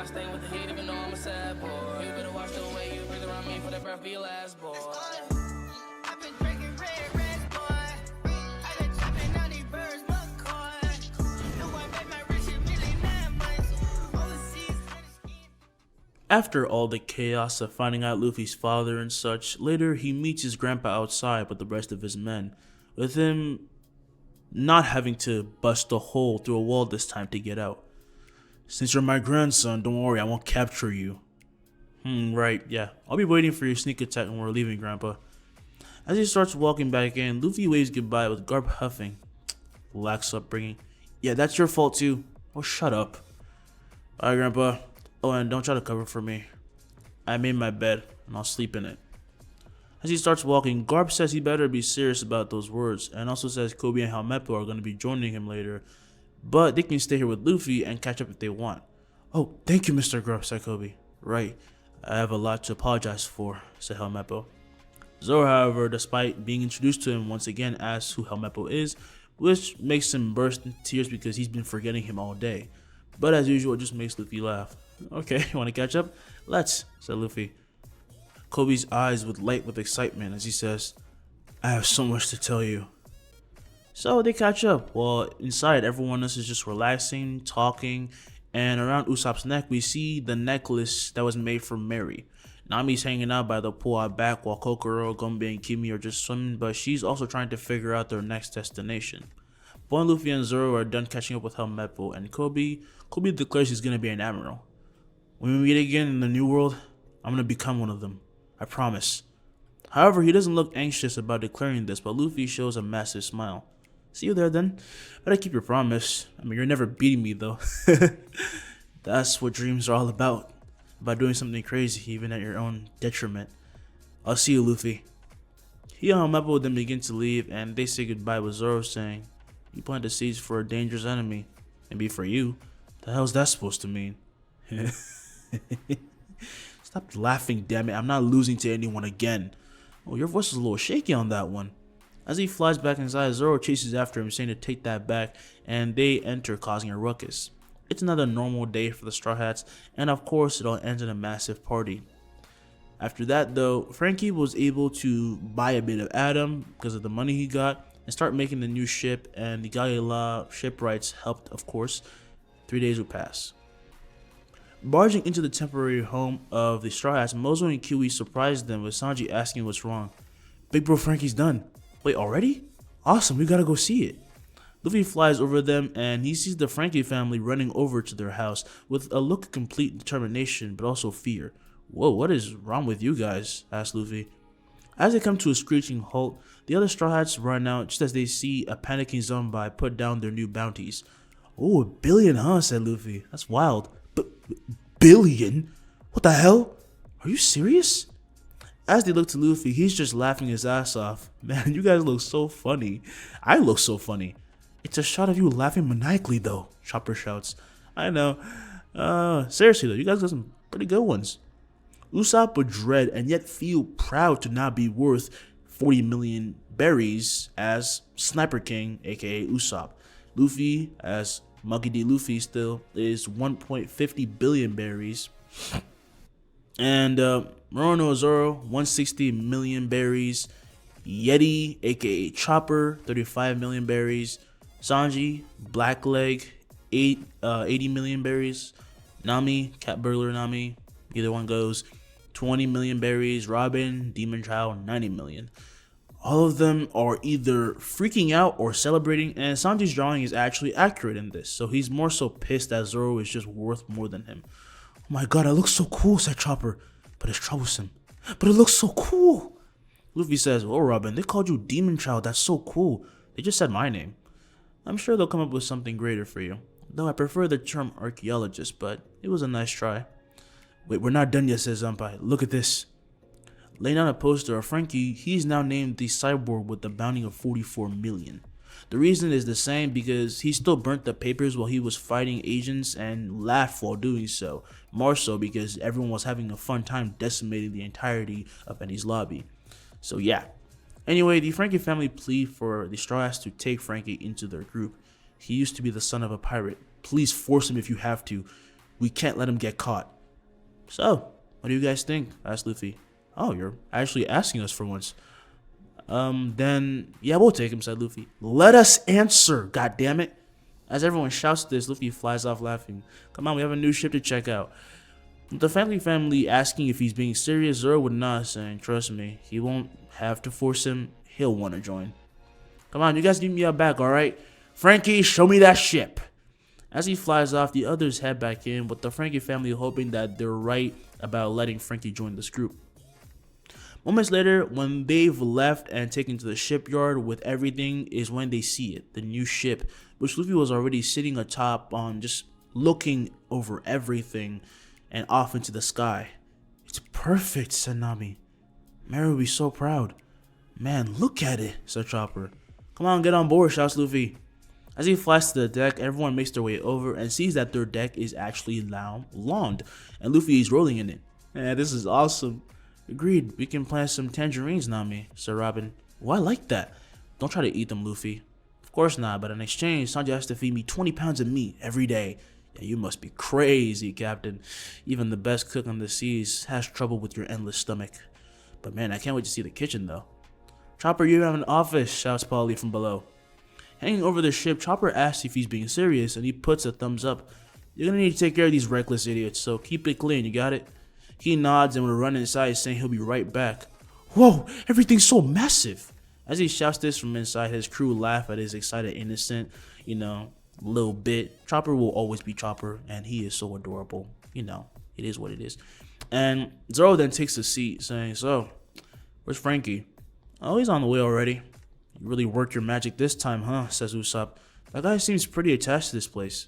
I stay with the heat even though I'm a sad boy. You better watch the way you breathe around me for that breath be your last boy. I've been drinking red, boy. I've been chopping down these birds, McCoy. No, I bet my rich in really 9 months. Overseas, After all the chaos of finding out Luffy's father and such, later he meets his grandpa outside with the rest of his men, with him not having to bust a hole through a wall this time to get out. Since you're my grandson, don't worry, I won't capture you. Right, yeah. I'll be waiting for your sneak attack when we're leaving, Grandpa. As he starts walking back in, Luffy waves goodbye with Garp huffing. Lax upbringing. Yeah, that's your fault too. Oh, shut up. Alright, Grandpa. Oh, and don't try to cover for me. I made my bed, and I'll sleep in it. As he starts walking, Garp says he better be serious about those words, and also says Kobe and Helmeppo are going to be joining him later, but they can stay here with Luffy and catch up if they want. Oh, thank you, Mr. Garp, said Kobe. Right, I have a lot to apologize for, said Helmeppo. Zoro, however, despite being introduced to him once again, asks who Helmeppo is, which makes him burst into tears because he's been forgetting him all day. But as usual, it just makes Luffy laugh. Okay, you want to catch up? Let's, said Luffy. Kobe's eyes would light with excitement as he says, I have so much to tell you. So they catch up, while inside everyone else is just relaxing, talking, and around Usopp's neck we see the necklace that was made for Mary. Nami's hanging out by the pool out back while Kokoro, Gombe, and Kimi are just swimming, but she's also trying to figure out their next destination. When Luffy and Zoro are done catching up with Helmeppo and Kobe declares he's going to be an admiral. When we meet again in the new world, I'm going to become one of them. I promise. However, he doesn't look anxious about declaring this, but Luffy shows a massive smile. See you there then. Better keep your promise. I mean, you're never beating me though. That's what dreams are all about doing something crazy, even at your own detriment. I'll see you, Luffy. He and Helmeppo then begin to leave, and they say goodbye with Zoro saying, you planted seeds for a dangerous enemy. Maybe for you. The hell's that supposed to mean? Stop laughing, damn it. I'm not losing to anyone again. Oh, your voice is a little shaky on that one. As he flies back inside, Zoro chases after him, saying to take that back, and they enter, causing a ruckus. It's another normal day for the Straw Hats, and of course, it all ends in a massive party. After that, though, Franky was able to buy a bit of Adam because of the money he got, and start making the new ship, and the Galila shipwrights helped, of course. 3 days would pass. Barging into the temporary home of the Straw Hats, Mozo and Kiwi surprised them with Sanji asking what's wrong. Big bro Franky's done. Wait, already? Awesome, we gotta go see it. Luffy flies over them and he sees the Franky family running over to their house with a look of complete determination but also fear. Whoa, what is wrong with you guys? Asked Luffy. As they come to a screeching halt, the other Straw Hats run out just as they see a panicking Zombai put down their new bounties. Oh, 1 billion, huh? Said Luffy. That's wild. Billion? What the hell? Are you serious? As they look to Luffy, he's just laughing his ass off. Man, you guys look so funny. I look so funny. It's a shot of you laughing maniacally though, Chopper shouts. I know. Seriously though, you guys got some pretty good ones. Usopp would dread and yet feel proud to not be worth 40 million berries as Sniper King, aka Usopp. Luffy, as Monkey D. Luffy still, is 1.50 billion berries. And Morono Zoro, 160 million berries. Yeti, aka Chopper, 35 million berries. Sanji, Blackleg, 80 million berries. Nami, Cat Burglar Nami, either one goes, 20 million berries. Robin, Demon Child, 90 million. All of them are either freaking out or celebrating, and Sanji's drawing is actually accurate in this, so he's more so pissed that Zoro is just worth more than him. Oh my god, I look so cool, said Chopper, but it's troublesome. But it looks so cool. Luffy says, oh Robin, they called you Demon Child, that's so cool. They just said my name. I'm sure they'll come up with something greater for you, though I prefer the term archaeologist, but it was a nice try. Wait, we're not done yet, says Zanpai. Look at this. Laying down a poster of Franky, he's now named the cyborg with the bounty of 44 million. The reason is the same because he still burnt the papers while he was fighting agents and laughed while doing so. More so because everyone was having a fun time decimating the entirety of Enies Lobby. So yeah. Anyway, the Franky family plead for the Straw Hats to take Franky into their group. He used to be the son of a pirate. Please force him if you have to. We can't let him get caught. So, what do you guys think? Asked Luffy. Oh, you're actually asking us for once. Then, yeah, we'll take him, said Luffy. Let us answer, goddammit. As everyone shouts this, Luffy flies off laughing. Come on, we have a new ship to check out. With the Franky family asking if he's being serious, Zoro would nod, saying, trust me, he won't have to force him. He'll want to join. Come on, you guys give me your back, alright? Franky, show me that ship. As he flies off, the others head back in, with the Franky family hoping that they're right about letting Franky join this group. Moments later, when they've left and taken to the shipyard with everything, is when they see it, the new ship, which Luffy was already sitting atop on, just looking over everything and off into the sky. It's perfect, said Nami. Mary will be so proud. Man, look at it, said Chopper. Come on, get on board, shouts Luffy. As he flies to the deck, everyone makes their way over and sees that their deck is actually lawned, and Luffy is rolling in it. Man, this is awesome. Agreed, we can plant some tangerines, Nami, said Robin. Oh, I like that. Don't try to eat them, Luffy. Of course not, but in exchange, Sanji has to feed me 20 pounds of meat every day. Yeah, you must be crazy, Captain. Even the best cook on the seas has trouble with your endless stomach. But man, I can't wait to see the kitchen, though. Chopper, you have an office, shouts Polly from below. Hanging over the ship, Chopper asks if he's being serious, and he puts a thumbs up. You're gonna need to take care of these reckless idiots, so keep it clean, you got it? He nods and will run inside, saying he'll be right back. Whoa, everything's so massive! As he shouts this from inside, his crew laugh at his excited innocent, little bit. Chopper will always be Chopper, and he is so adorable. It is what it is. And Zoro then takes a seat, saying, so, where's Franky? Oh, he's on the way already. You really worked your magic this time, huh? Says Usopp. That guy seems pretty attached to this place.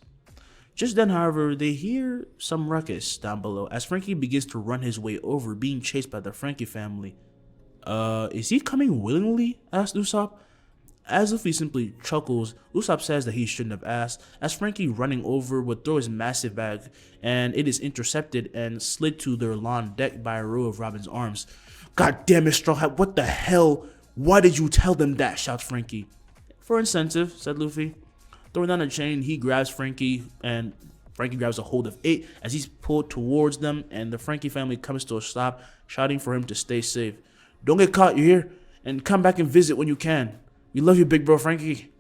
Just then, however, they hear some ruckus down below as Franky begins to run his way over, being chased by the Franky family. Is he coming willingly? Asked Usopp. As Luffy simply chuckles, Usopp says that he shouldn't have asked, as Franky running over would throw his massive bag, and it is intercepted and slid to their lawn deck by a row of Robin's arms. God damn it, Straw Hat, what the hell? Why did you tell them that? Shouts Franky. For incentive, said Luffy. Throwing down a chain, he grabs Franky, and Franky grabs a hold of it as he's pulled towards them, and the Franky family comes to a stop, shouting for him to stay safe. Don't get caught, you hear? And come back and visit when you can. We love you, big bro Franky.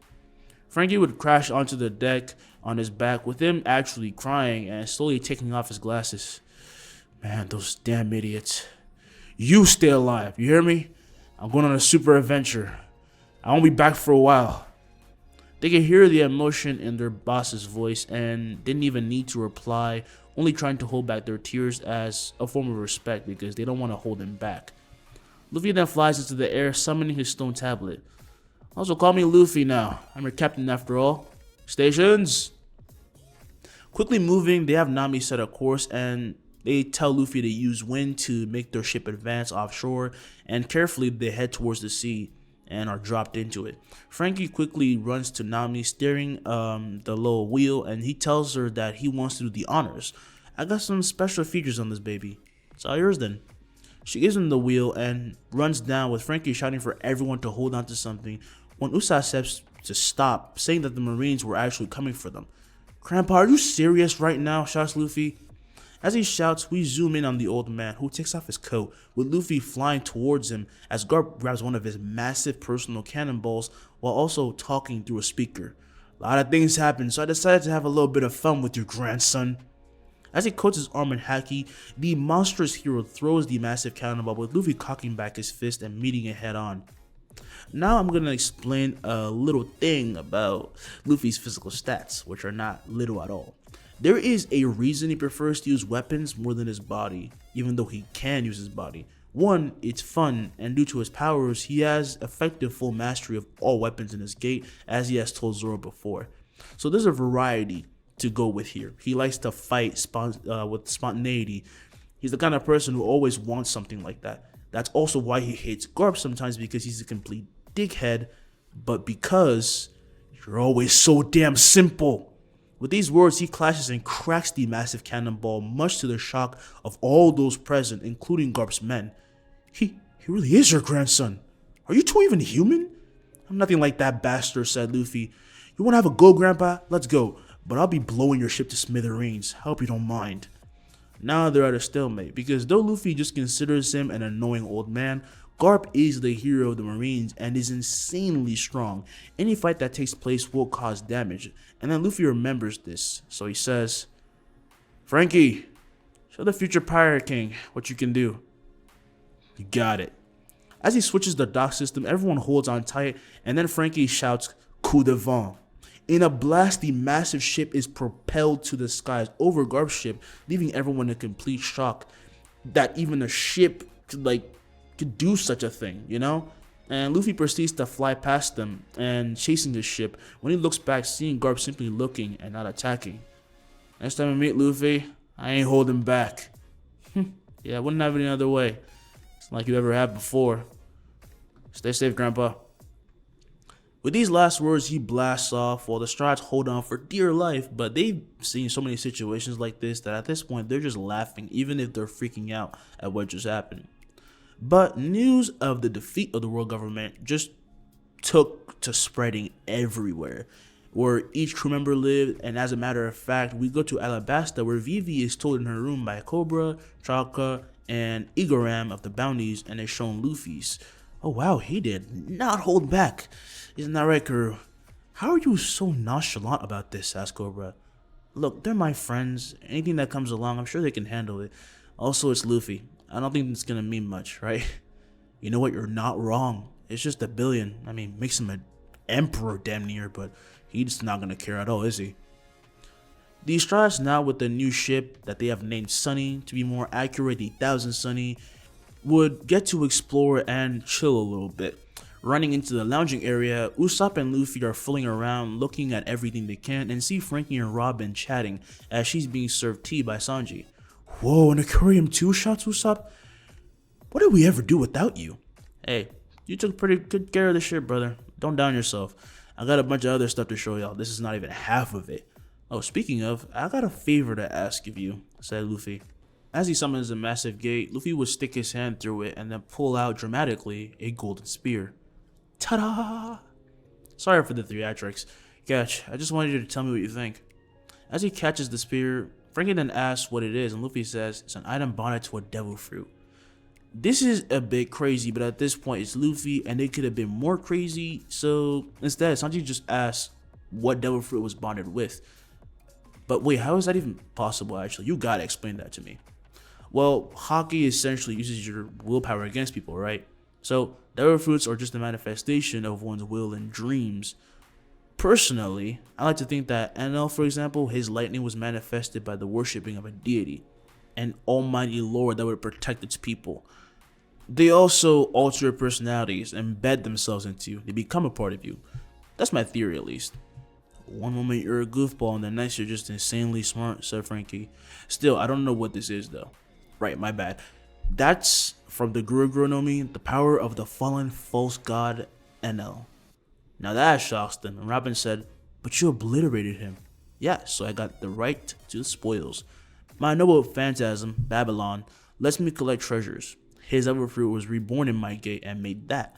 Franky would crash onto the deck on his back, with him actually crying and slowly taking off his glasses. Man, those damn idiots. You stay alive, you hear me? I'm going on a super adventure. I won't be back for a while. They could hear the emotion in their boss's voice and didn't even need to reply, only trying to hold back their tears as a form of respect because they don't want to hold him back. Luffy then flies into the air, summoning his stone tablet. Also, call me Luffy now. I'm your captain after all. Stations! Quickly moving, they have Nami set a course and they tell Luffy to use wind to make their ship advance offshore, and carefully they head towards the sea and are dropped into it. Franky quickly runs to Nami, steering the low wheel, and he tells her that he wants to do the honors. I got some special features on this baby. It's all yours then. She gives him the wheel and runs down, with Franky shouting for everyone to hold on to something when Usopp steps to stop, saying that the Marines were actually coming for them. Grandpa, are you serious right now? Shouts Luffy. As he shouts, we zoom in on the old man, who takes off his coat, with Luffy flying towards him as Garp grabs one of his massive personal cannonballs while also talking through a speaker. A lot of things happen, so I decided to have a little bit of fun with your grandson. As he coats his arm in haki, the monstrous hero throws the massive cannonball, with Luffy cocking back his fist and meeting it head on. Now I'm going to explain a little thing about Luffy's physical stats, which are not little at all. There is a reason he prefers to use weapons more than his body, even though he can use his body. One, it's fun, and due to his powers, he has effective full mastery of all weapons in his gate, as he has told Zoro before. So there's a variety to go with here. He likes to fight with spontaneity. He's the kind of person who always wants something like that. That's also why he hates Garp sometimes, because he's a complete dickhead, but because you're always so damn simple. With these words, he clashes and cracks the massive cannonball, much to the shock of all those present, including Garp's men. He really is your grandson. Are you two even human? I'm nothing like that bastard, said Luffy. You want to have a go, Grandpa? Let's go. but I'll be blowing your ship to smithereens. Hope you don't mind. Now they're at a stalemate, because though Luffy just considers him an annoying old man, Garp is the hero of the Marines and is insanely strong. Any fight that takes place will cause damage, and then Luffy remembers this, so he says, Franky, show the future Pirate King what you can do. You got it. As he switches the dock system, everyone holds on tight, and then Franky shouts, coup de vent. In a blast, the massive ship is propelled to the skies over Garp's ship, leaving everyone in complete shock that even a ship could do such a thing, you know? And Luffy proceeds to fly past them and chasing the ship. When he looks back, seeing Garp simply looking and not attacking. Next time I meet Luffy, I ain't holding back. Yeah, I wouldn't have it any other way. It's like you ever have before. Stay safe, Grandpa. With these last words, he blasts off while the Strides hold on for dear life, but they've seen so many situations like this that at this point they're just laughing, even if they're freaking out at what just happened. But news of the defeat of the world government just took to spreading everywhere, where each crew member lived, and as a matter of fact, we go to Alabasta, where Vivi is told in her room by Cobra, Chalka, and Igaram of the bounties, and is shown Luffy's. Oh wow, he did not hold back. Isn't that right, Kuro? How are you so nonchalant about this? Asked Cobra. Look, they're my friends. Anything that comes along, I'm sure they can handle it. Also, it's Luffy. I don't think it's gonna mean much, right? You know what? You're not wrong. It's just a billion. I mean, makes him an emperor damn near, but he's not gonna care at all, is he? The Strides now with the new ship that they have named Sunny, to be more accurate, the 1000 Sunny, would get to explore and chill a little bit. Running into the lounging area, Usopp and Luffy are fooling around, looking at everything they can, and see Franky and Robin chatting as she's being served tea by Sanji. Whoa, an aquarium too, shouts Usopp. What did we ever do without you? Hey, you took pretty good care of the ship, brother. Don't down yourself. I got a bunch of other stuff to show y'all. This is not even half of it. Oh, speaking of, I got a favor to ask of you, said Luffy. As he summons a massive gate, Luffy would stick his hand through it and then pull out dramatically a golden spear. Ta-da! Sorry for the theatrics. Catch, I just wanted you to tell me what you think. As he catches the spear, Franky then asks what it is, and Luffy says it's an item bonded to a devil fruit. This is a bit crazy, but at this point it's Luffy, and it could have been more crazy, so instead Sanji just asks what devil fruit was bonded with. But wait, how is that even possible actually? You gotta explain that to me. Well, Haki essentially uses your willpower against people, right? So, devil fruits are just a manifestation of one's will and dreams. Personally, I like to think that Enel, for example, his lightning was manifested by the worshipping of a deity, an almighty lord that would protect its people. They also alter your personalities, embed themselves into you, they become a part of you. That's my theory at least. One moment you're a goofball and the next you're just insanely smart, said Franky. Still, I don't know what this is though. Right, my bad. That's from the Guru no Mi, the power of the fallen false god Enel. Now that shocks them, and Robin said, but you obliterated him. Yeah, so I got the right to the spoils. My noble phantasm, Babylon, lets me collect treasures. His everfruit was reborn in my gate and made that.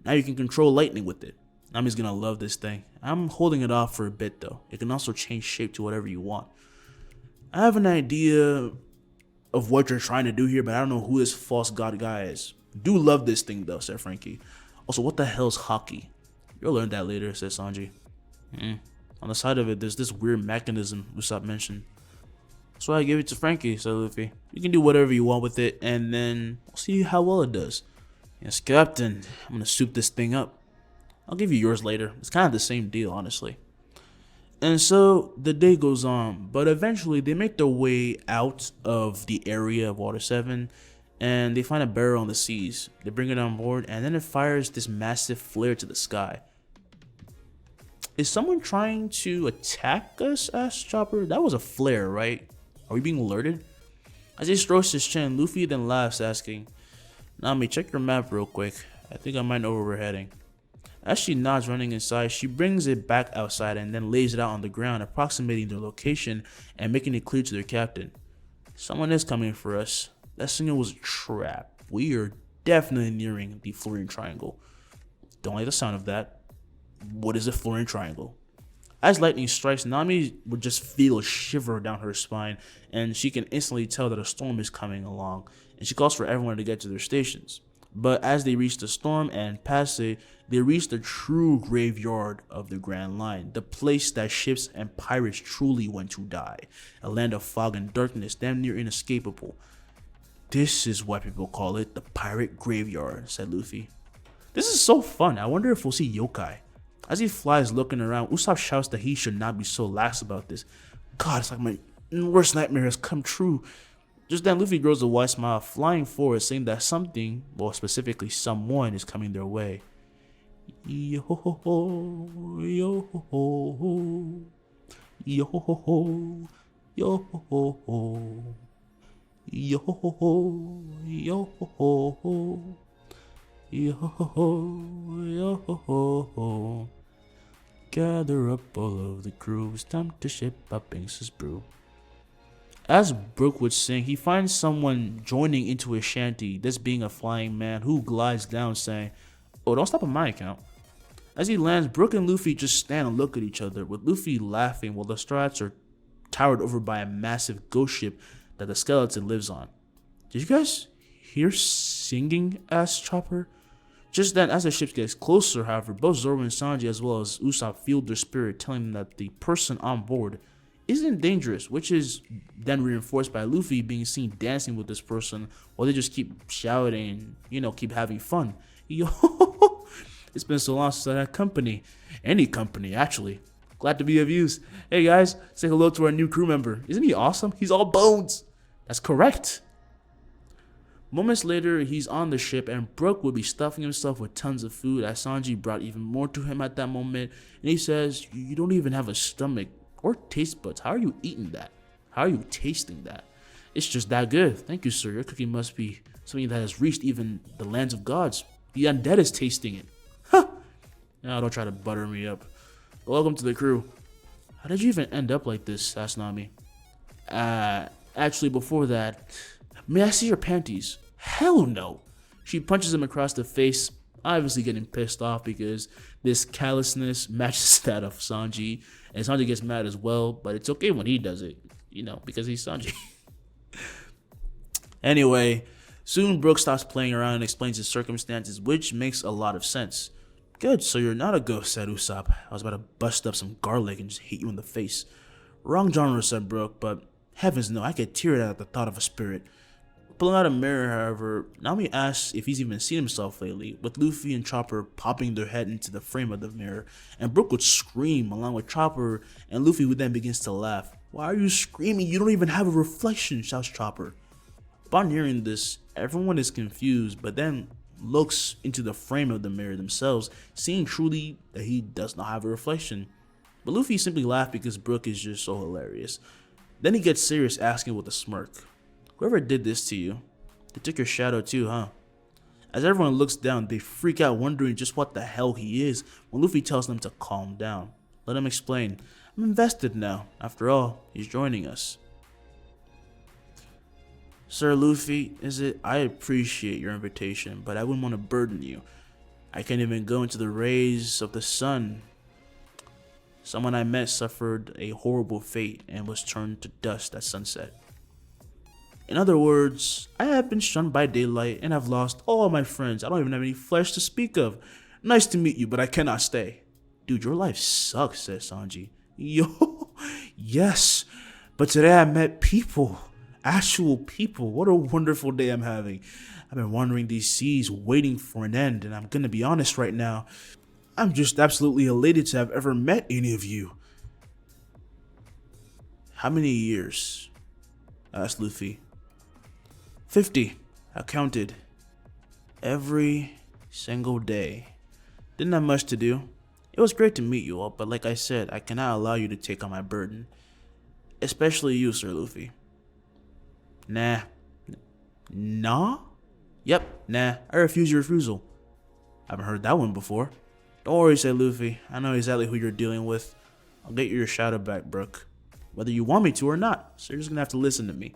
Now you can control lightning with it. Nami's gonna love this thing. I'm holding it off for a bit though. It can also change shape to whatever you want. I have an idea of what you're trying to do here, but I don't know who this false god guy is. Do love this thing though, said Franky. Also, what the hell's Haki? You'll learn that later, said Sanji. On the side of it, there's this weird mechanism Usopp mentioned. That's why I gave it to Franky, said Luffy. You can do whatever you want with it, and then we'll see how well it does. Yes, Captain, I'm gonna soup this thing up. I'll give you yours later. It's kind of the same deal, honestly. And so the day goes on, but eventually they make their way out of the area of Water 7 and they find a barrel on the seas. They bring it on board and then it fires this massive flare to the sky. Is someone trying to attack us? Asked Chopper. That was a flare, right? Are we being alerted? As he strokes his chin, Luffy then laughs, asking, Nami, check your map real quick. I think I might know where we're heading. As she nods, running inside, she brings it back outside and then lays it out on the ground, approximating their location and making it clear to their captain. Someone is coming for us. That signal was a trap. We are definitely nearing the Florian Triangle. Don't like the sound of that. What is a Florian Triangle? As lightning strikes, Nami would just feel a shiver down her spine, and she can instantly tell that a storm is coming along, and she calls for everyone to get to their stations. But as they reach the storm and pass it, they reach the true graveyard of the Grand Line, the place that ships and pirates truly went to die, a land of fog and darkness damn near inescapable. This is why people call it the Pirate Graveyard, said Luffy. This is so fun. I wonder if we'll see yokai. As he flies looking around, Usopp shouts that he should not be so lax about this. God, it's like my worst nightmare has come true. Just then, Luffy grows a wide smile, flying forward, saying that something, well, specifically someone, is coming their way. Yo-ho-ho, yo-ho-ho, yo-ho-ho, yo-ho-ho, yo-ho-ho, yo-ho-ho, yo-ho-ho, yo-ho-ho. Gather up all of the crew, it's time to ship up Banks' brew. As Brook would sing, he finds someone joining into his shanty, this being a flying man who glides down saying, "Oh, don't stop on my account." As he lands, Brook and Luffy just stand and look at each other, with Luffy laughing while the Straw Hats are towered over by a massive ghost ship that the skeleton lives on. Did you guys hear singing? Asked Chopper. Just then, as the ship gets closer, however, both Zoro and Sanji as well as Usopp feel their spirit telling them that the person on board isn't dangerous, which is then reinforced by Luffy being seen dancing with this person while they just keep shouting and, keep having fun. Yo, it's been so long since I had company. Any company, actually. Glad to be of use. Hey guys, say hello to our new crew member. Isn't he awesome? He's all bones. That's correct. Moments later, he's on the ship, and Brook would be stuffing himself with tons of food as Sanji brought even more to him at that moment, and he says, "You don't even have a stomach or taste buds. How are you eating that? How are you tasting that? It's just that good. Thank you, sir. Your cooking must be something that has reached even the lands of gods. The undead is tasting it." Huh. Now don't try to butter me up. But welcome to the crew. How did you even end up like this? Asked Nami. Actually, before that, may I see your panties? Hell no. She punches him across the face, obviously getting pissed off because this callousness matches that of Sanji, and Sanji gets mad as well, but it's okay when he does it, because he's Sanji. Anyway, soon Brook stops playing around and explains his circumstances, which makes a lot of sense. Good, so you're not a ghost, said Usopp. I was about to bust up some garlic and just hit you in the face. Wrong genre, said Brook, but heavens no, I get teary at the thought of a spirit. Pulling out a mirror, however, Nami asks if he's even seen himself lately, with Luffy and Chopper popping their head into the frame of the mirror, and Brook would scream along with Chopper, and Luffy would then begins to laugh. Why are you screaming? You don't even have a reflection, shouts Chopper. Upon hearing this, everyone is confused, but then looks into the frame of the mirror themselves, seeing truly that he does not have a reflection. But Luffy simply laughs because Brook is just so hilarious. Then he gets serious, asking with a smirk, "Whoever did this to you, they took your shadow too, huh?" As everyone looks down, they freak out, wondering just what the hell he is, when Luffy tells them to calm down. Let him explain. I'm invested now. After all, he's joining us. Sir Luffy, I appreciate your invitation, but I wouldn't want to burden you. I can't even go into the rays of the sun. Someone I met suffered a horrible fate and was turned to dust at sunset. In other words, I have been shunned by daylight and have lost all my friends. I don't even have any flesh to speak of. Nice to meet you, but I cannot stay. Dude, your life sucks, said Sanji. Yo, yes, but today I met people. Actual people. What a wonderful day I'm having. I've been wandering these seas waiting for an end, and I'm gonna be honest right now. I'm just absolutely elated to have ever met any of you. How many years? Asked Luffy. 50. I counted. Every single day. Didn't have much to do. It was great to meet you all, but like I said, I cannot allow you to take on my burden. Especially you, Sir Luffy. Nah. Nah? Yep, nah. I refuse your refusal. Haven't heard that one before. Don't worry, said Luffy. I know exactly who you're dealing with. I'll get you your shadow back, Brook. Whether you want me to or not, so you're just gonna have to listen to me.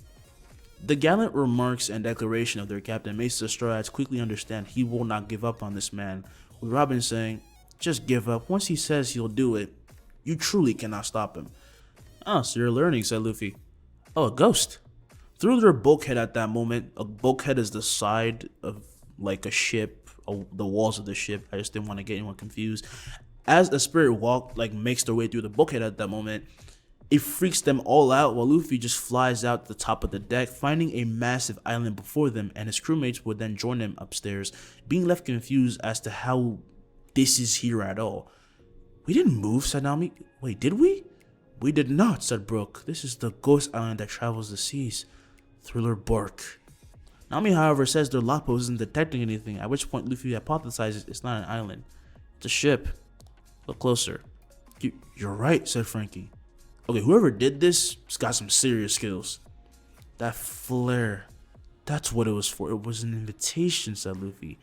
The gallant remarks and declaration of their captain makes the Straw Hats quickly understand he will not give up on this man, with Robin saying, just give up. Once he says he'll do it, You truly cannot stop him. Oh, so you're learning, said Luffy. Oh, a ghost. Through their bulkhead at that moment, a bulkhead is the side of like a ship, the walls of the ship. I just didn't want to get anyone confused. As the spirit walk makes their way through the bulkhead at that moment, it freaks them all out while Luffy just flies out the top of the deck, finding a massive island before them, and his crewmates would then join him upstairs, being left confused as to how this is here at all. We didn't move, said Nami. Wait, did we? We did not, said Brook. This is the ghost island that travels the seas. Thriller bark. Nami, however, says their lockpost isn't detecting anything, at which point Luffy hypothesizes it's not an island. It's a ship. Look closer. You're right, said Franky. Okay, whoever did this has got some serious skills. That flare, that's what it was for. It was an invitation, said Luffy.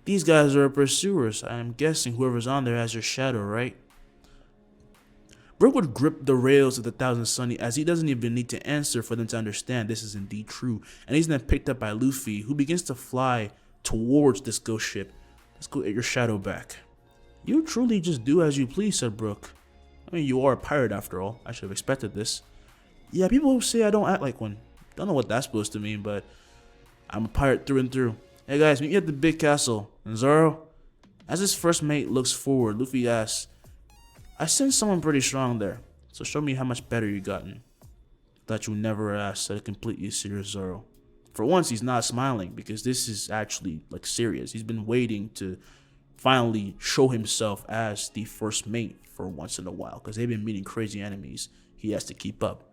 These guys are pursuers. I am guessing whoever's on there has your shadow, right? Brook would grip the rails of the Thousand Sunny as he doesn't even need to answer for them to understand this is indeed true. And he's then picked up by Luffy, who begins to fly towards this ghost ship. Let's go get your shadow back. You truly just do as you please, said Brook. I mean, you are a pirate after all. I should have expected this. Yeah, people say I don't act like one. Don't know what that's supposed to mean, but I'm a pirate through and through. Hey guys, meet me at the big castle. And Zoro? As his first mate looks forward, Luffy asks, I sense someone pretty strong there, so show me how much better you gotten. Thought you never asked, said a completely serious Zoro. For once, he's not smiling because this is actually serious. He's been waiting to finally show himself as the first mate for once in a while because they've been meeting crazy enemies he has to keep up.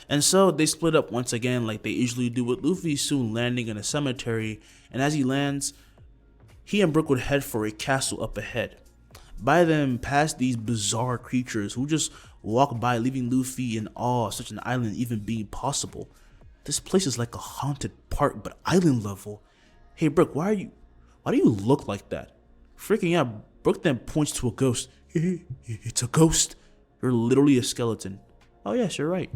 And so they split up once again like they usually do, with Luffy soon landing in a cemetery, and as he lands, he and Brook would head for a castle up ahead. By them, past these bizarre creatures who just walk by, leaving Luffy in awe of such an island even being possible. This place is like a haunted park, but island level. Hey Brook, why do you look like that? Freaking out, Brook then points to a ghost. It's a ghost. You're literally a skeleton. Oh yes, you're right.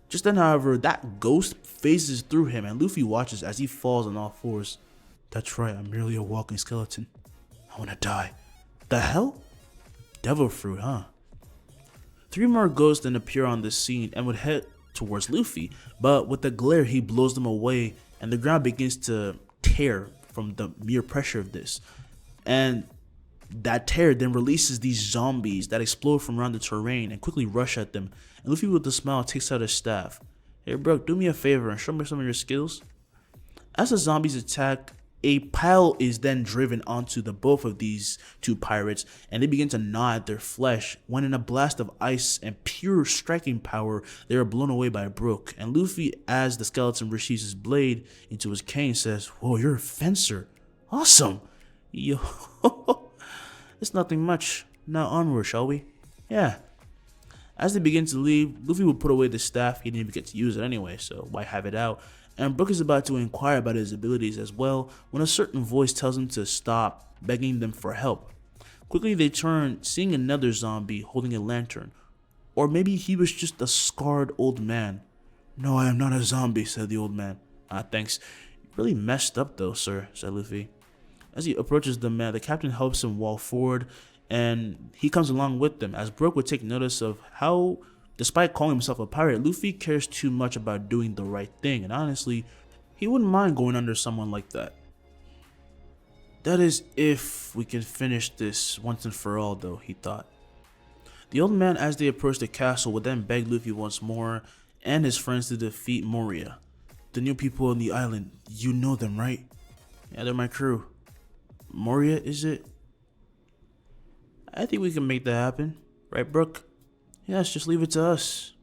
Just then, however, that ghost phases through him, and Luffy watches as he falls on all fours. That's right, I'm merely a walking skeleton. I wanna die. The hell? Devil fruit, huh? 3 more ghosts then appear on the scene and would head towards Luffy, but with the glare he blows them away and the ground begins to tear from the mere pressure of this. And that tear then releases these zombies that explode from around the terrain and quickly rush at them. And Luffy with a smile takes out his staff. Hey Brook, do me a favor and show me some of your skills. As the zombies attack, a pile is then driven onto the both of these 2 pirates, and they begin to gnaw at their flesh when in a blast of ice and pure striking power, they are blown away by Brook. And Luffy, as the skeleton receives his blade into his cane, says, Whoa, you're a fencer. Awesome. Yo, it's nothing much. Now onward, shall we? Yeah. As they begin to leave, Luffy will put away the staff. He didn't even get to use it anyway, so why have it out? And Brook is about to inquire about his abilities as well when a certain voice tells him to stop, begging them for help. Quickly they turn, seeing another zombie holding a lantern. Or maybe he was just a scarred old man. No, I am not a zombie, said the old man. Thanks. You really messed up though, sir, said Luffy. As he approaches the man, the captain helps him walk forward, and he comes along with them, as Brook would take notice of how, despite calling himself a pirate, Luffy cares too much about doing the right thing, and honestly, he wouldn't mind going under someone like that. That is if we can finish this once and for all though, he thought. The old man, as they approach the castle, would then beg Luffy once more and his friends to defeat Moria. The new people on the island, you know them, right? Yeah, they're my crew. Moria, is it? I think we can make that happen. Right, Brook? Yes, just leave it to us.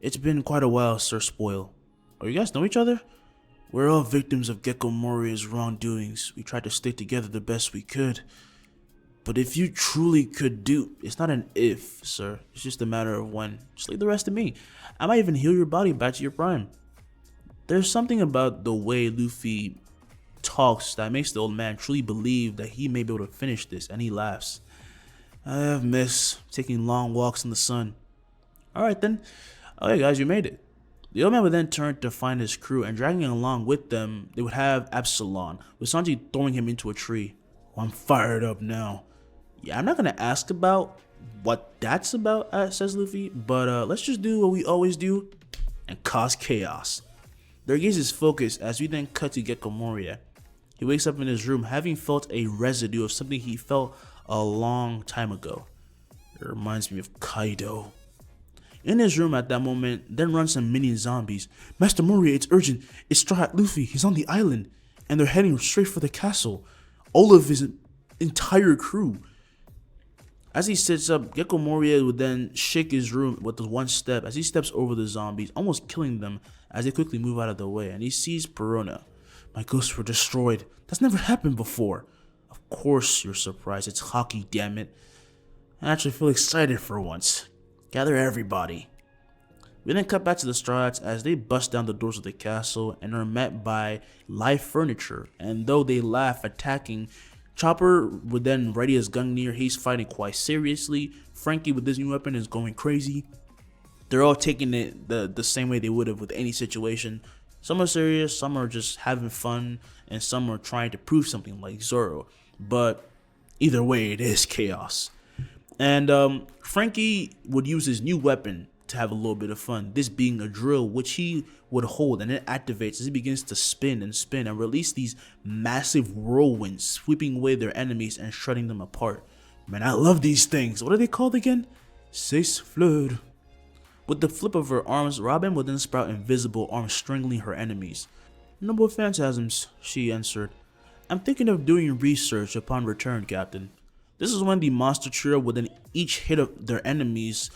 It's been quite a while, Sir Spoil. Oh, you guys know each other? We're all victims of Gecko Moria's wrongdoings. We tried to stick together the best we could. But if you truly could do... It's not an if, sir. It's just a matter of when. Just leave the rest to me. I might even heal your body back to your prime. There's something about the way Luffy talks that makes the old man truly believe that he may be able to finish this, and he laughs. I have missed taking long walks in the sun. Alright then. Okay guys, you made it. The old man would then turn to find his crew, and dragging along with them, they would have Absalon, with Sanji throwing him into a tree. Oh, I'm fired up now. Yeah, I'm not going to ask about what that's about, says Luffy, but let's just do what we always do and cause chaos. Their gaze is focused as we then cut to Gecko Moria. He wakes up in his room having felt a residue of something he felt a long time ago. It reminds me of Kaido. In his room at that moment, then run some minion zombies. Master Moria, it's urgent. It's Straw Hat Luffy. He's on the island. And they're heading straight for the castle. All of his entire crew. As he sits up, Gecko Moria would then shake his room with the one step as he steps over the zombies, almost killing them as they quickly move out of the way. And he sees Perona. My ghosts were destroyed. That's never happened before. Of course you're surprised. It's hockey, damn it. I actually feel excited for once. Gather everybody. We then cut back to the Straw Hats as they bust down the doors of the castle and are met by live furniture. And though they laugh, attacking, Chopper would then ready his gun near. He's fighting quite seriously. Franky with this new weapon is going crazy. They're all taking it the same way they would have with any situation. Some are serious, some are just having fun, and some are trying to prove something like Zoro. But either way, it is chaos. And Franky would use his new weapon to have a little bit of fun, this being a drill which he would hold, and it activates as he begins to spin and release these massive whirlwinds, sweeping away their enemies and shredding them apart. Man, I love these things. What are they called again? Six Fleur. With the flip of her arms, Robin would then sprout invisible arms strangling her enemies. Noble phantasms, she answered. I'm thinking of doing research upon return, Captain. This is when the monster trio would then each hit up their enemies.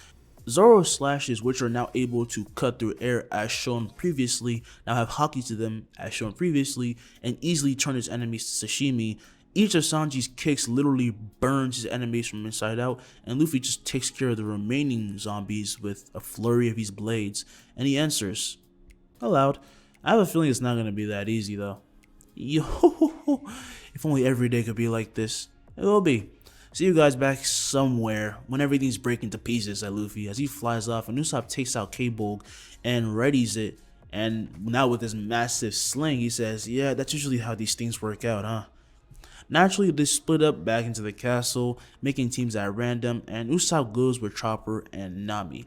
Zoro's slashes, which are now able to cut through air as shown previously, now have hockey to them as shown previously, and easily turn his enemies to sashimi. Each of Sanji's kicks literally burns his enemies from inside out, and Luffy just takes care of the remaining zombies with a flurry of his blades, and he answers aloud. I have a feeling it's not going to be that easy though. Yo, if only every day could be like this. It will be. See you guys back somewhere when everything's breaking to pieces at Luffy as he flies off, and Usopp takes out K-Bolg and readies it, and now with this massive sling he says, yeah, that's usually how these things work out, huh? Naturally, they split up back into the castle, making teams at random, and Usopp goes with Chopper and Nami.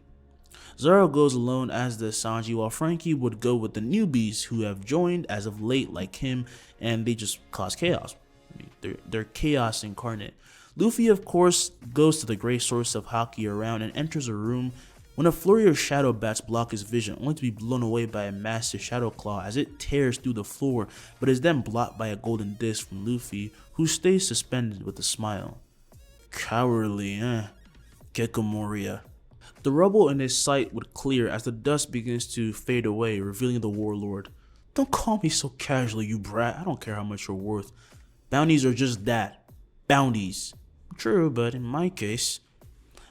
Zoro goes alone as the Sanji, while Franky would go with the newbies who have joined as of late like him, and they just cause chaos. I mean, they're chaos incarnate. Luffy, of course, goes to the great source of hockey around and enters a room when a flurry of shadow bats block his vision, only to be blown away by a massive shadow claw as it tears through the floor, but is then blocked by a golden disc from Luffy, who stays suspended with a smile. Cowardly, Gecko Moria. The rubble in his sight would clear as the dust begins to fade away, revealing the warlord. Don't call me so casually, you brat. I don't care how much you're worth. Bounties are just that. Bounties. True, but in my case.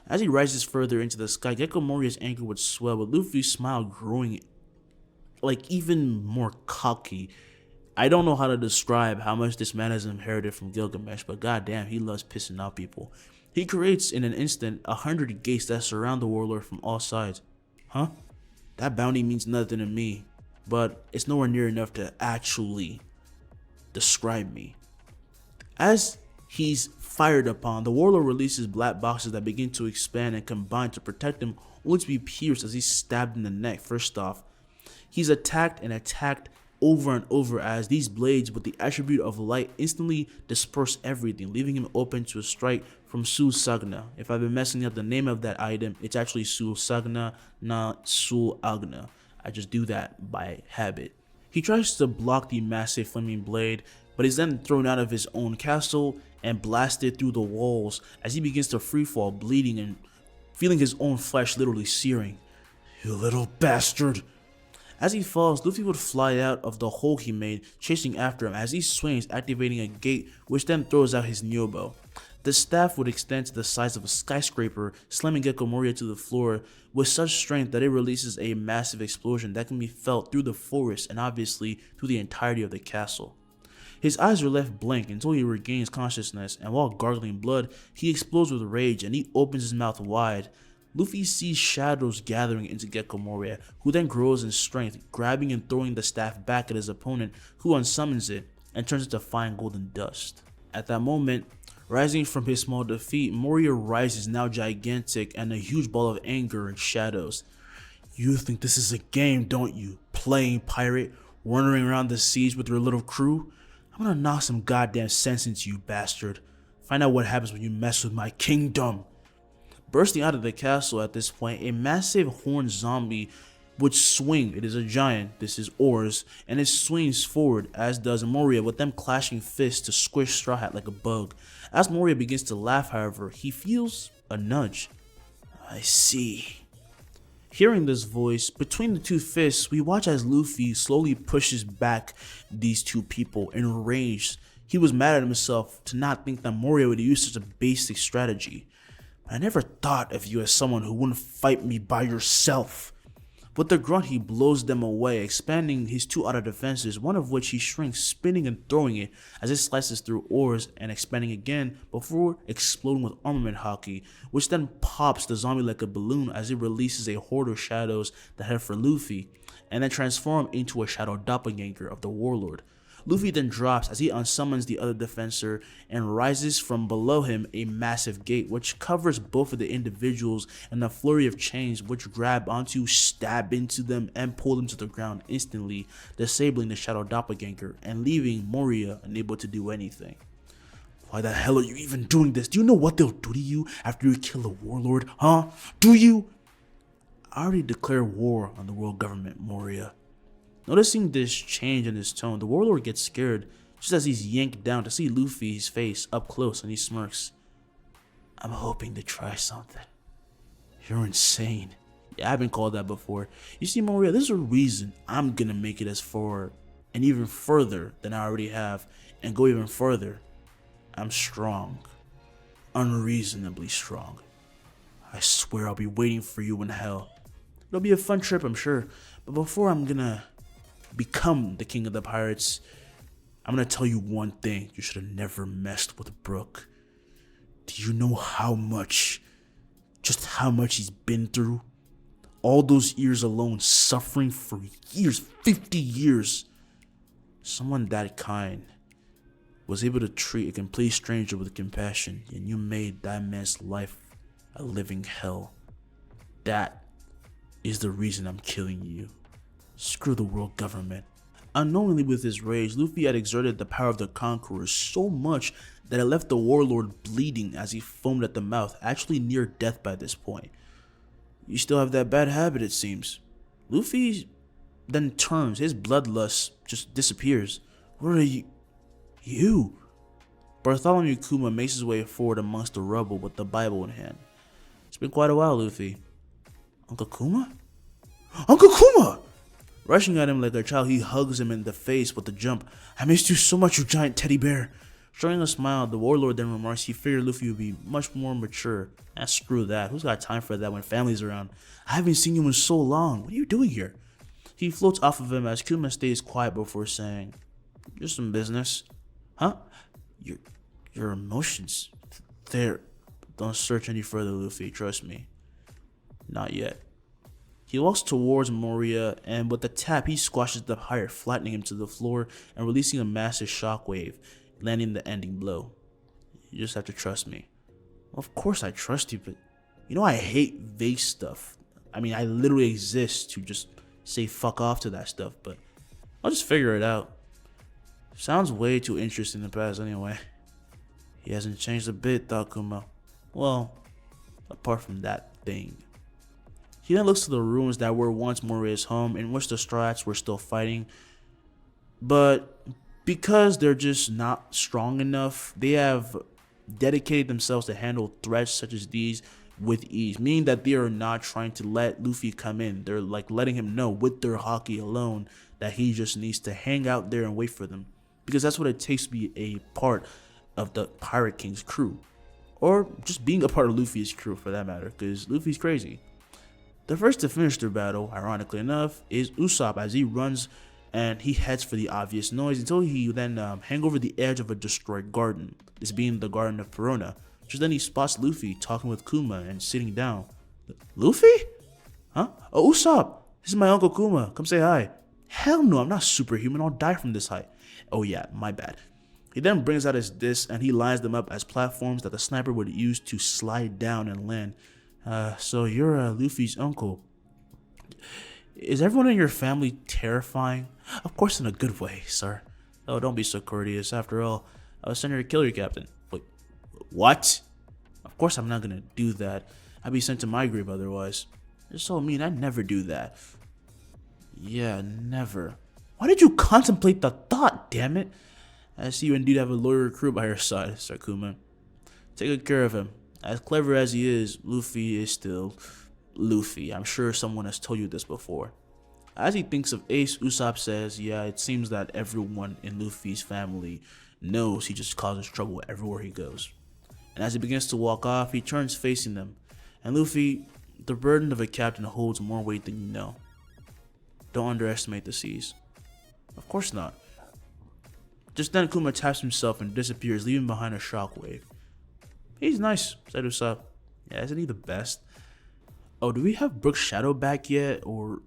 As he rises further into the sky, Gecko Moria's anger would swell, with Luffy's smile growing like even more cocky. I don't know how to describe how much this man has inherited from Gilgamesh, but goddamn, he loves pissing off people. He creates in an instant 100 gates that surround the warlord from all sides. Huh? That bounty means nothing to me, but it's nowhere near enough to actually describe me. As he's fired upon, the warlord releases black boxes that begin to expand and combine to protect him, only to be pierced as he's stabbed in the neck. First off, he's attacked and attacked over and over as these blades with the attribute of light instantly disperse everything, leaving him open to a strike from Susagna. If I've been messing up the name of that item, it's actually Susagna, not Sulagna. I just do that by habit. He tries to block the massive flaming blade, but is then thrown out of his own castle and blasted through the walls as he begins to freefall, bleeding and feeling his own flesh literally searing. You little bastard! As he falls, Luffy would fly out of the hole he made, chasing after him as he swings, activating a gate which then throws out his Nyobo. The staff would extend to the size of a skyscraper, slamming Gecko Moria to the floor with such strength that it releases a massive explosion that can be felt through the forest and obviously through the entirety of the castle. His eyes are left blank until he regains consciousness, and while gargling blood, he explodes with rage and he opens his mouth wide. Luffy sees shadows gathering into Gecko Moria, who then grows in strength, grabbing and throwing the staff back at his opponent, who unsummons it and turns it to fine golden dust. At that moment, Rising from his small defeat, Moria rises now gigantic and a huge ball of anger and shadows. You think this is a game, don't you? Playing pirate, wandering around the seas with your little crew? I'm gonna knock some goddamn sense into you, bastard. Find out what happens when you mess with my kingdom. Bursting out of the castle at this point, a massive horned zombie would swing. It is a giant, this is Oars, and it swings forward, as does Moria, with them clashing fists to squish Straw Hat like a bug. As Moria begins to laugh, however, he feels a nudge. I see. Hearing this voice, between the two fists, we watch as Luffy slowly pushes back these two people, enraged. He was mad at himself to not think that Moria would use such a basic strategy. I never thought of you as someone who wouldn't fight me by yourself. With a grunt, he blows them away, expanding his two outer defenses, one of which he shrinks, spinning and throwing it as it slices through Oars and expanding again before exploding with armament hockey, which then pops the zombie like a balloon as it releases a horde of shadows that head for Luffy, and then transform into a shadow doppelganger of the warlord. Luffy then drops as he unsummons the other defensor and rises from below him a massive gate which covers both of the individuals, and a flurry of chains which grab onto, stab into them, and pull them to the ground instantly, disabling the shadow doppelganger and leaving Moria unable to do anything. Why the hell are you even doing this? Do you know what they'll do to you after you kill a warlord, huh? Do you? I already declared war on the world government, Moria. Noticing this change in his tone, the warlord gets scared just as he's yanked down to see Luffy's face up close, and he smirks. I'm hoping to try something. You're insane. Yeah, I've been called that before. You see, Moria, there's a reason I'm gonna make it as far and even further than I already have, and go even further. I'm strong. Unreasonably strong. I swear I'll be waiting for you in hell. It'll be a fun trip, I'm sure, but before I'm gonna become the king of the pirates, I'm gonna tell you one thing. You should have never messed with Brook. Do you know just how much he's been through? All those years alone, suffering for years, 50 years. Someone that kind was able to treat a complete stranger with compassion, and you made that man's life a living hell. That is the reason I'm killing you. Screw the world government. Unknowingly with his rage, Luffy had exerted the power of the Conqueror so much that it left the warlord bleeding as he foamed at the mouth, actually near death by this point. You still have that bad habit, it seems. Luffy then turns, his bloodlust just disappears. What are you? You? Bartholomew Kuma makes his way forward amongst the rubble with the Bible in hand. It's been quite a while, Luffy. Uncle Kuma? Uncle Kuma! Rushing at him like a child, he hugs him in the face with a jump. I missed you so much, you giant teddy bear. Showing a smile, the warlord then remarks he figured Luffy would be much more mature. Screw that, who's got time for that when family's around? I haven't seen you in so long, what are you doing here? He floats off of him as Kuma stays quiet before saying, just some business. Huh? Your emotions, there. Don't search any further, Luffy, trust me. Not yet. He walks towards Moria, and with a tap, he squashes the pirate, flattening him to the floor and releasing a massive shockwave, landing the ending blow. You just have to trust me. Of course I trust you, but you know I hate vague stuff. I mean, I literally exist to just say fuck off to that stuff, but I'll just figure it out. Sounds way too interesting in the past anyway. He hasn't changed a bit, thought Kuma. Well, apart from that thing. He then looks to the ruins that were once Moria's home, in which the Straw Hats were still fighting. But because they're just not strong enough, they have dedicated themselves to handle threats such as these with ease, meaning that they are not trying to let Luffy come in. They're like letting him know with their hockey alone that he just needs to hang out there and wait for them, because that's what it takes to be a part of the Pirate King's crew, or just being a part of Luffy's crew for that matter, because Luffy's crazy. The first to finish their battle, ironically enough, is Usopp as he runs and he heads for the obvious noise until he then hang over the edge of a destroyed garden, this being the Garden of Perona. Just then he spots Luffy talking with Kuma and sitting down. Luffy? Huh? Oh, Usopp! This is my Uncle Kuma. Come say hi. Hell no, I'm not superhuman. I'll die from this height. Oh yeah, my bad. He then brings out his discs and he lines them up as platforms that the sniper would use to slide down and land. So you're Luffy's uncle. Is everyone in your family terrifying? Of course in a good way, sir. Oh, don't be so courteous. After all, I was sent here to kill your captain. Wait, what? Of course I'm not gonna do that. I'd be sent to my grave otherwise. You're so mean, I'd never do that. Yeah, never. Why did you contemplate the thought, damn it? I see you indeed have a loyal recruit by your side, Sarkuma. Take good care of him. As clever as he is, Luffy is still Luffy. I'm sure someone has told you this before. As he thinks of Ace, Usopp says, yeah, it seems that everyone in Luffy's family knows he just causes trouble everywhere he goes. And as he begins to walk off, he turns facing them. And Luffy, the burden of a captain holds more weight than you know. Don't underestimate the seas. Of course not. Just then Kuma taps himself and disappears, leaving behind a shockwave. He's nice, said Usopp. Yeah, isn't he the best? Oh, do we have Brook's shadow back yet? Or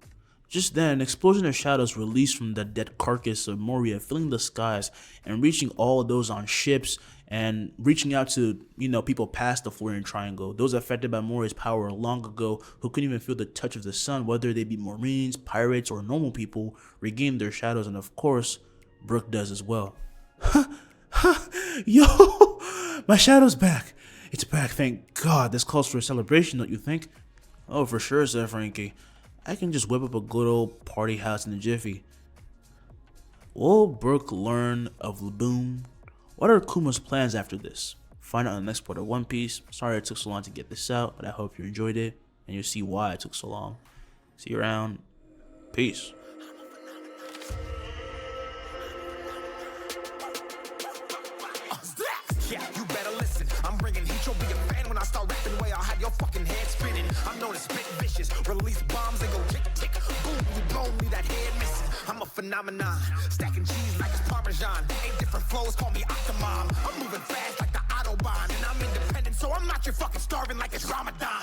just then, an explosion of shadows released from the dead carcass of Moria, filling the skies and reaching all of those on ships and reaching out to, people past the Florian Triangle. Those affected by Moria's power long ago who couldn't even feel the touch of the sun, whether they be Marines, pirates, or normal people, regained their shadows, and of course, Brook does as well. Yo, my shadow's back. It's back, thank God. This calls for a celebration, don't you think? Oh, for sure, said Franky. I can just whip up a good old party house in a jiffy. Will Brook learn of Laboon? What are Kuma's plans after this? Find out in the next part of One Piece. Sorry it took so long to get this out, but I hope you enjoyed it, and you'll see why it took so long. See you around. Peace. Yeah, you better listen. I'm bringing heat. You'll be a fan when I start rapping. Way I'll have your fucking head spinning. I'm known as spit vicious. Release bombs and go tick tick. Boom, you blow me that head missing. I'm a phenomenon. Stacking cheese like it's Parmesan. 8 different flows, call me Octomom. I'm moving fast like the Autobahn, and I'm independent, so I'm not your fucking starving like it's Ramadan.